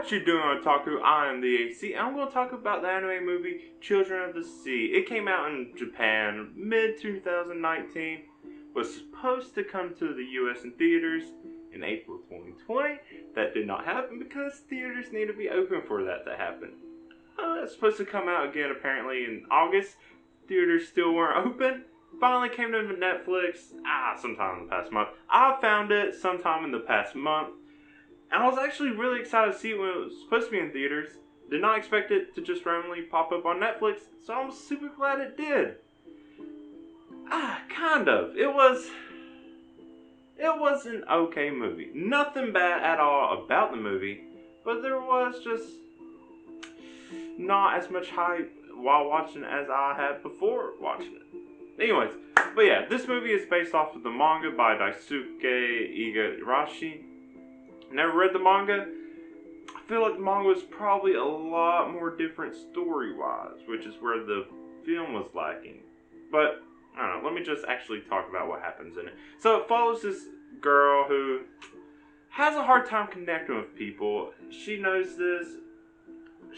What you doing, Otaku? I am the AC, and I'm going to talk about the anime movie Children of the Sea. It came out in Japan mid-2019, was supposed to come to the US in theaters in April 2020. That did not happen because theaters need to be open for that to happen. It's supposed to come out again apparently in August. Theaters still weren't open. Finally came to Netflix, sometime in the past month. I found it sometime in the past month. And I was actually really excited to see it when it was supposed to be in theaters. Did not expect it to just randomly pop up on Netflix, so I'm super glad it did. Kind of. It was an okay movie. Nothing bad at all about the movie, but there was just not as much hype while watching as I had before watching it. Anyways, but yeah, this movie is based off of the manga by Daisuke Igarashi. Never read the manga. I feel like the manga was probably a lot more different story-wise, which is where the film was lacking. But, I don't know, let me just actually talk about what happens in it. So it follows this girl who has a hard time connecting with people. She knows this.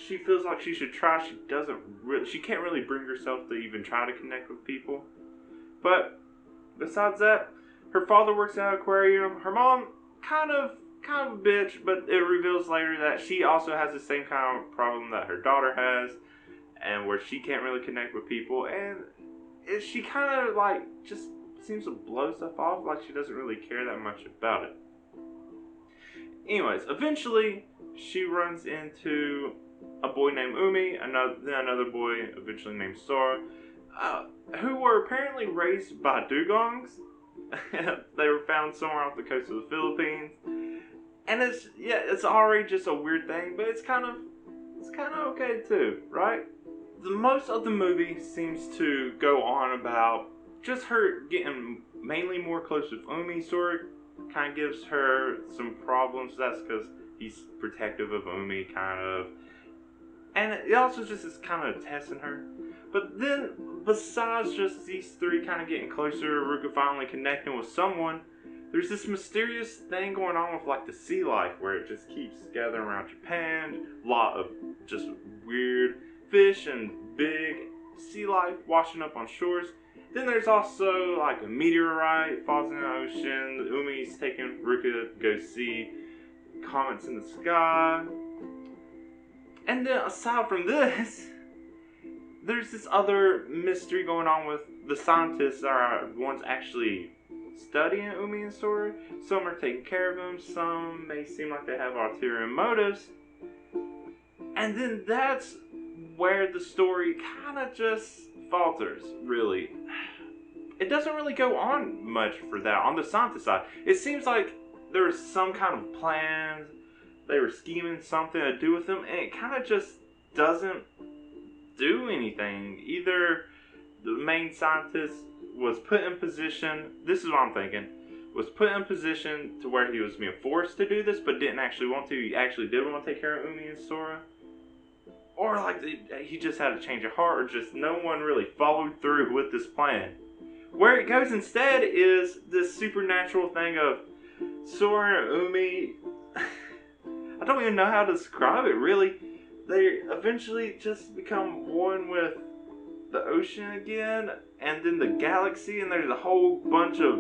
She feels like she should try. She can't really bring herself to even try to connect with people. But, besides that, her father works at an aquarium. Her mom kind of a bitch, but it reveals later that she also has the same kind of problem that her daughter has, and where she can't really connect with people, and she kind of like just seems to blow stuff off, like she doesn't really care that much about it. Anyways, eventually she runs into a boy named Umi, another boy eventually named Sora, who were apparently raised by dugongs. They were found somewhere off the coast of the Philippines. And it's already just a weird thing, but it's kind of okay too, right? The most of the movie seems to go on about just her getting mainly more close with Umi. Sora kind of gives her some problems. That's because he's protective of Umi, kind of. And it also just is kind of testing her. But then, besides just these three kind of getting closer, Ruka finally connecting with someone, there's this mysterious thing going on with like the sea life where it just keeps gathering around Japan. A lot of just weird fish and big sea life washing up on shores. Then there's also like a meteorite falls in the ocean. Umi's taking Ruka to go see comets in the sky. And then aside from this, there's this other mystery going on with the scientists that are the ones actually studying Umi and Sora. Some are taking care of him, some may seem like they have ulterior motives. And then that's where the story kind of just falters, really. It doesn't really go on much for that on the scientist side. It seems like there was some kind of plan, they were scheming something to do with him, and it kind of just doesn't do anything. Either the main scientist was put in position, this is what I'm thinking, was put in position to where he was being forced to do this, but didn't actually want to. He actually did want to take care of Umi and Sora. Or like he just had a change of heart, or just no one really followed through with this plan. Where it goes instead is this supernatural thing of Sora and Umi. I don't even know how to describe it, really. They eventually just become one with the ocean again, and then the galaxy, and there's a whole bunch of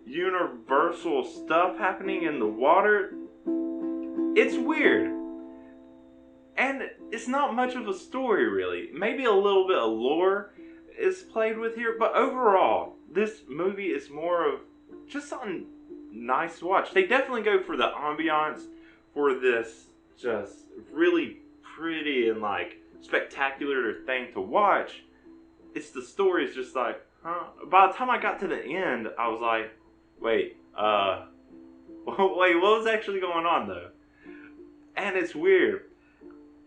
universal stuff happening in the water. It's weird. And it's not much of a story, really. Maybe a little bit of lore is played with here, but overall, this movie is more of just something nice to watch. They definitely go for the ambiance, for this just really pretty and like spectacular thing to watch. It's the story is just like, huh? By the time I got to the end, I was like, wait, what was actually going on though? And it's weird.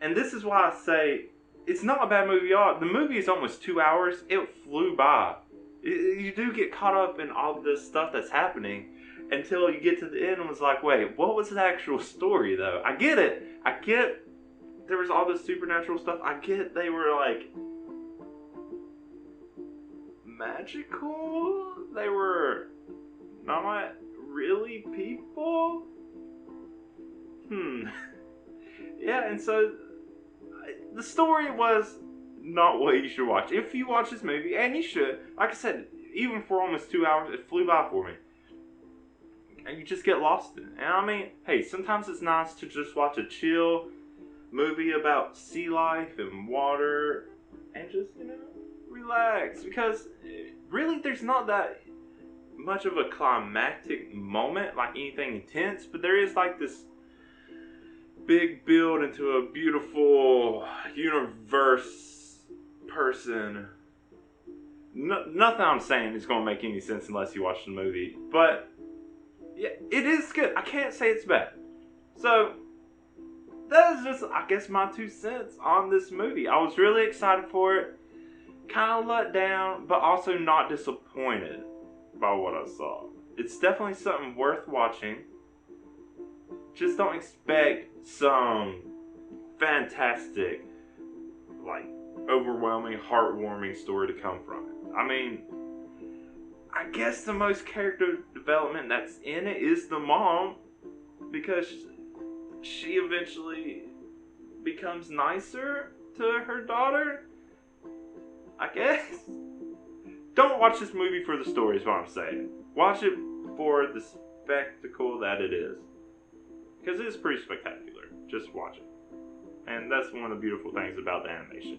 And this is why I say it's not a bad movie. The movie is almost 2 hours. It flew by. You do get caught up in all this stuff that's happening until you get to the end and was like, wait, what was the actual story though? I get it. I get there was all this supernatural stuff. I get they were like magical. They were not really people. yeah, and so the story was not what you should watch. If you watch this movie, and you should, like I said, even for almost 2 hours, it flew by for me. And you just get lost in it. And I mean, hey, sometimes it's nice to just watch a chill movie about sea life and water and just, relax. Because really, there's not that much of a climactic moment, like anything intense, but there is like this big build into a beautiful universe person. Nothing I'm saying is going to make any sense unless you watch the movie, but yeah, it is good. I can't say it's bad. So that is just, I guess, my 2 cents on this movie. I was really excited for it, kind of let down, but also not disappointed by what I saw. It's definitely something worth watching. Just don't expect some fantastic, like, overwhelming, heartwarming story to come from it. I mean, I guess the most character development that's in it is the mom, because she eventually becomes nicer to her daughter, I guess. Don't watch this movie for the story is what I'm saying. Watch it for the spectacle that it is. Because it is pretty spectacular. Just watch it. And that's one of the beautiful things about the animation.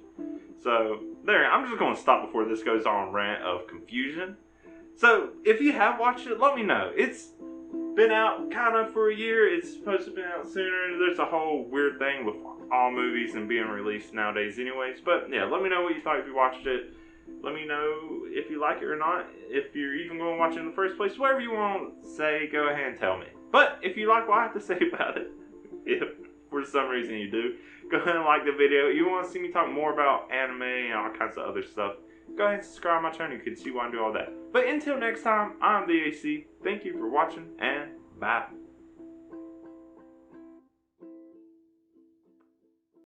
So, there, I'm just going to stop before this goes on rant of confusion. So, if you have watched it, let me know. It's been out kind of for a year. It's supposed to be out sooner. There's a whole weird thing with all movies and being released nowadays anyways. But, yeah, let me know what you thought if you watched it. Let me know if you like it or not. If you're even going to watch it in the first place. Whatever you want to say, go ahead and tell me. But if you like what I have to say about it, if for some reason you do, go ahead and like the video. If you want to see me talk more about anime and all kinds of other stuff, go ahead and subscribe to my channel. You can see why I do all that. But until next time, I'm the AC. Thank you for watching, and bye.